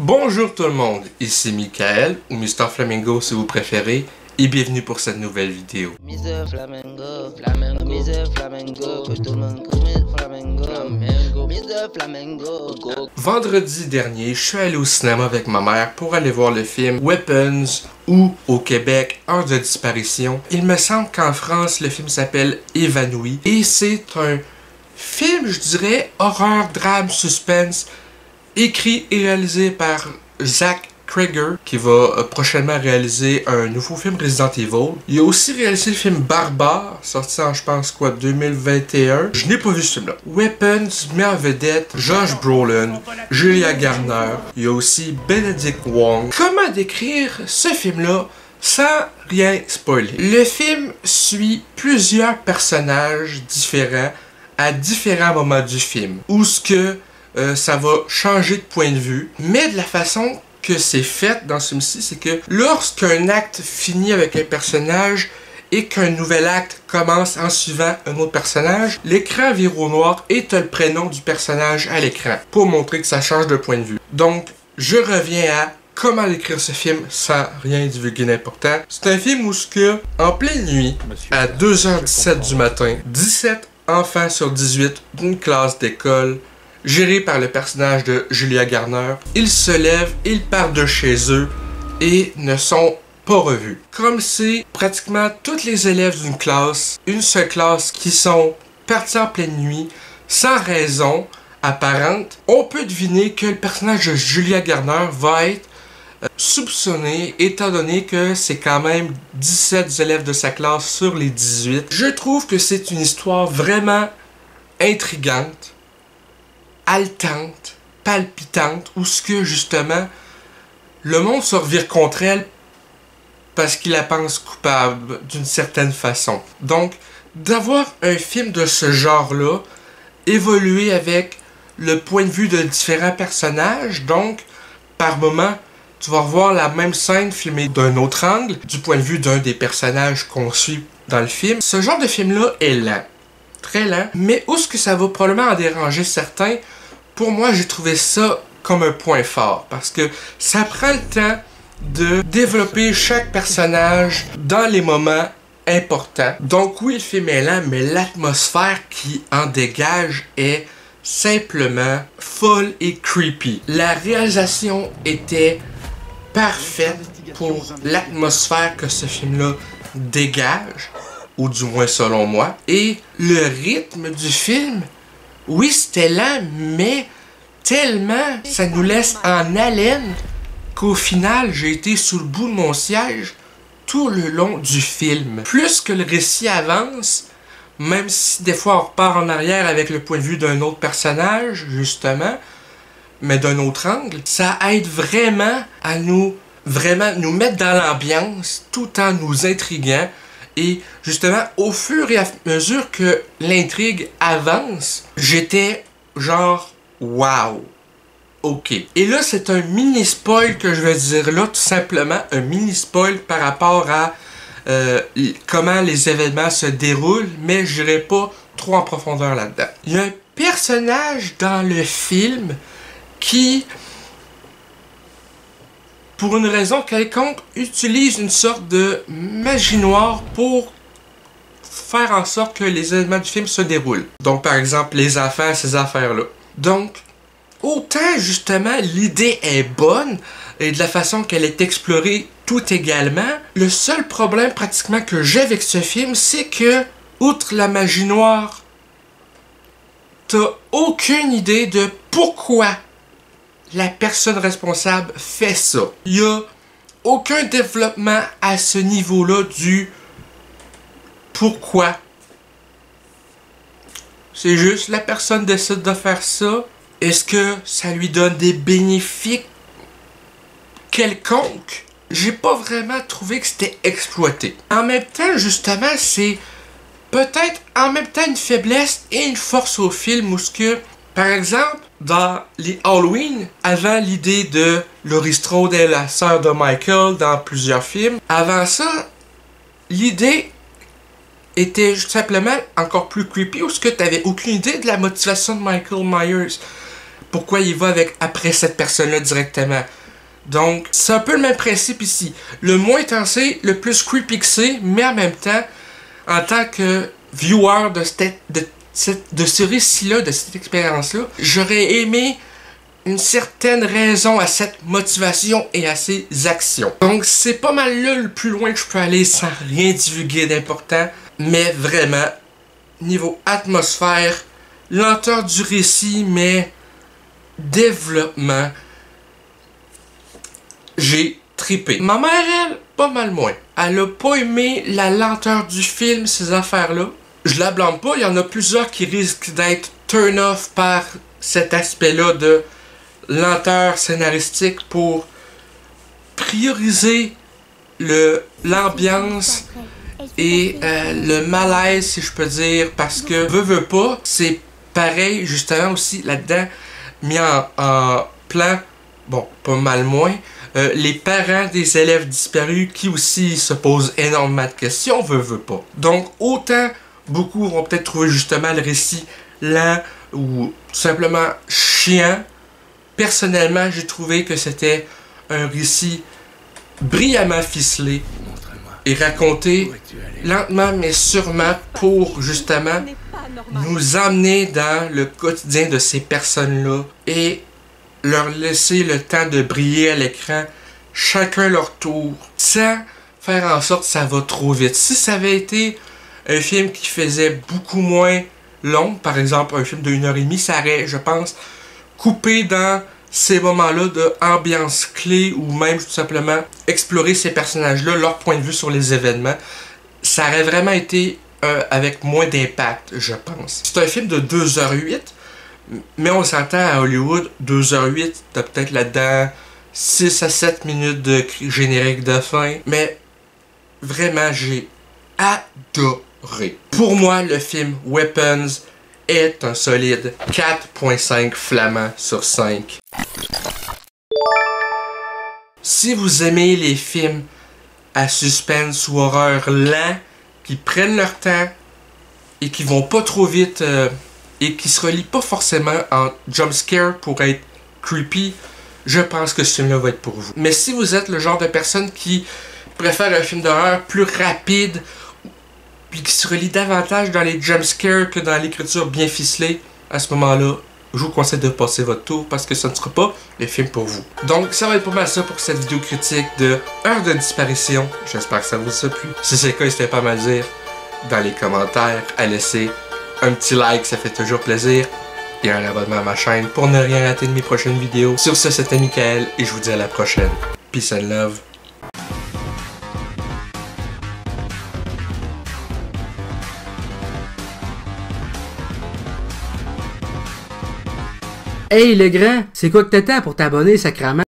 Bonjour tout le monde, ici Michael, ou Mr Flamingo si vous préférez, et bienvenue pour cette nouvelle vidéo. Mr Flamingo, Flamingo, Mr Flamingo, que tout le monde connaît Flamingo, Flamingo, Mr Flamingo, go. Vendredi dernier, je suis allé au cinéma avec ma mère pour aller voir le film Weapons, ou au Québec, Heure de disparition. Il me semble qu'en France, le film s'appelle Évanoui, et c'est un film, je dirais, horreur, drame, suspense, écrit et réalisé par Zach Cregger, qui va prochainement réaliser un nouveau film Resident Evil. Il a aussi réalisé le film Barbare, sorti en, je pense, quoi, 2021. Je n'ai pas vu ce film-là. Weapons met en vedette Josh Brolin, Julia Garner. Il y a aussi Benedict Wong. Comment décrire ce film-là sans rien spoiler? Le film suit plusieurs personnages différents à différents moments du film, où ce que ça va changer de point de vue, mais de la façon que c'est fait dans ce film-ci, c'est que lorsqu'un acte finit avec un personnage et qu'un nouvel acte commence en suivant un autre personnage, l'écran vire au noir et t'as le prénom du personnage à l'écran, pour montrer que ça change de point de vue. Donc, je reviens à comment décrire ce film sans rien divulguer d'important. C'est un film où ce que, en pleine nuit, à 2h17 du matin, 17 enfants sur 18 d'une classe d'école, géré par le personnage de Julia Garner, ils se lèvent, ils partent de chez eux et ne sont pas revus. Comme c'est pratiquement tous les élèves d'une classe, une seule classe, qui sont partis en pleine nuit, sans raison apparente, on peut deviner que le personnage de Julia Garner va être soupçonné, étant donné que c'est quand même 17 élèves de sa classe sur les 18. Je trouve que c'est une histoire vraiment intrigante, haletante, palpitante, où ce que justement le monde se revire contre elle parce qu'il la pense coupable d'une certaine façon. Donc, d'avoir un film de ce genre-là évoluer avec le point de vue de différents personnages, donc par moment tu vas revoir la même scène filmée d'un autre angle, du point de vue d'un des personnages qu'on suit dans le film. Ce genre de film-là est lent. Très lent, mais où est-ce que ça va probablement en déranger certains? Pour moi, j'ai trouvé ça comme un point fort, parce que ça prend le temps de développer chaque personnage dans les moments importants. Donc oui, le film est lent, mais l'atmosphère qui en dégage est simplement folle et creepy. La réalisation était parfaite pour l'atmosphère que ce film-là dégage, ou du moins selon moi. Et le rythme du film, oui, c'était lent, mais tellement ça nous laisse en haleine qu'au final, j'ai été sous le bout de mon siège tout le long du film. Plus que le récit avance, même si des fois on repart en arrière avec le point de vue d'un autre personnage, justement, mais d'un autre angle, ça aide vraiment à nous mettre dans l'ambiance tout en nous intriguant. Et justement, au fur et à mesure que l'intrigue avance, j'étais genre « wow, ok ». Et là, c'est un mini-spoil que je vais dire là, tout simplement, un mini-spoil par rapport à comment les événements se déroulent, mais je n'irai pas trop en profondeur là-dedans. Il y a un personnage dans le film qui, pour une raison quelconque, utilise une sorte de magie noire pour faire en sorte que les événements du film se déroulent. Donc, par exemple, les enfants, ces affaires-là. Donc, autant, justement, l'idée est bonne, et de la façon qu'elle est explorée tout également, le seul problème pratiquement que j'ai avec ce film, c'est que, outre la magie noire, t'as aucune idée de pourquoi la personne responsable fait ça. Il n'y a aucun développement à ce niveau-là du pourquoi. C'est juste la personne décide de faire ça. Est-ce que ça lui donne des bénéfices quelconques? J'ai pas vraiment trouvé que c'était exploité. En même temps, justement, c'est peut-être en même temps une faiblesse et une force au film où ce que, par exemple, dans les Halloween, avant l'idée de Laurie Strode et la sœur de Michael dans plusieurs films, avant ça, l'idée était simplement encore plus creepy, où ce que t'avais aucune idée de la motivation de Michael Myers. pourquoi il va avec après cette personne-là directement. Donc, c'est un peu le même principe ici. Le moins intensé, le plus creepy que c'est, mais en même temps, en tant que viewer de ce récit-là, de cette expérience-là, j'aurais aimé une certaine raison à cette motivation et à ces actions. Donc, c'est pas mal là le plus loin que je peux aller sans rien divulguer d'important, mais vraiment, niveau atmosphère, lenteur du récit, mais développement, j'ai trippé. Ma mère, elle, pas mal moins. Elle a pas aimé la lenteur du film, ces affaires-là. Je la blâme pas, il y en a plusieurs qui risquent d'être turn off par cet aspect-là de lenteur scénaristique pour prioriser l'ambiance et le malaise, si je peux dire, parce que veut pas, c'est pareil justement aussi là-dedans, mis en plan, bon, pas mal moins, les parents des élèves disparus qui aussi se posent énormément de questions, veut pas. Donc autant beaucoup vont peut-être trouver justement le récit lent ou simplement chiant. Personnellement, j'ai trouvé que c'était un récit brillamment ficelé et raconté lentement mais sûrement pour justement nous emmener dans le quotidien de ces personnes-là et leur laisser le temps de briller à l'écran, chacun leur tour, sans faire en sorte que ça va trop vite. Si ça avait été un film qui faisait beaucoup moins long, par exemple un film de 1h30, ça aurait, je pense, coupé dans ces moments-là de ambiance clé ou même tout simplement explorer ces personnages-là, leur point de vue sur les événements. Ça aurait vraiment été avec moins d'impact, je pense. C'est un film de 2h08, mais on s'entend à Hollywood, 2h08, t'as peut-être là-dedans 6 à 7 minutes de générique de fin, mais vraiment, j'ai adoré. Pour moi, le film Weapons est un solide 4.5 flamand sur 5. Si vous aimez les films à suspense ou horreur lents, qui prennent leur temps et qui vont pas trop vite et qui se relient pas forcément en jumpscare pour être creepy, je pense que ce film-là va être pour vous. Mais si vous êtes le genre de personne qui préfère un film d'horreur plus rapide puis qui se relie davantage dans les jumpscares que dans l'écriture bien ficelée, à ce moment-là, je vous conseille de passer votre tour parce que ce ne sera pas le film pour vous. Donc, ça va être pas mal ça pour cette vidéo critique de Heure de disparition. J'espère que ça vous a plu. Si c'est le cas, n'hésitez pas à me le dire dans les commentaires, à laisser un petit like, ça fait toujours plaisir, et un abonnement à ma chaîne pour ne rien rater de mes prochaines vidéos. Sur ce, c'était Michael et je vous dis à la prochaine. Peace and love. Hey le grand, c'est quoi que t'attends pour t'abonner, sacrément?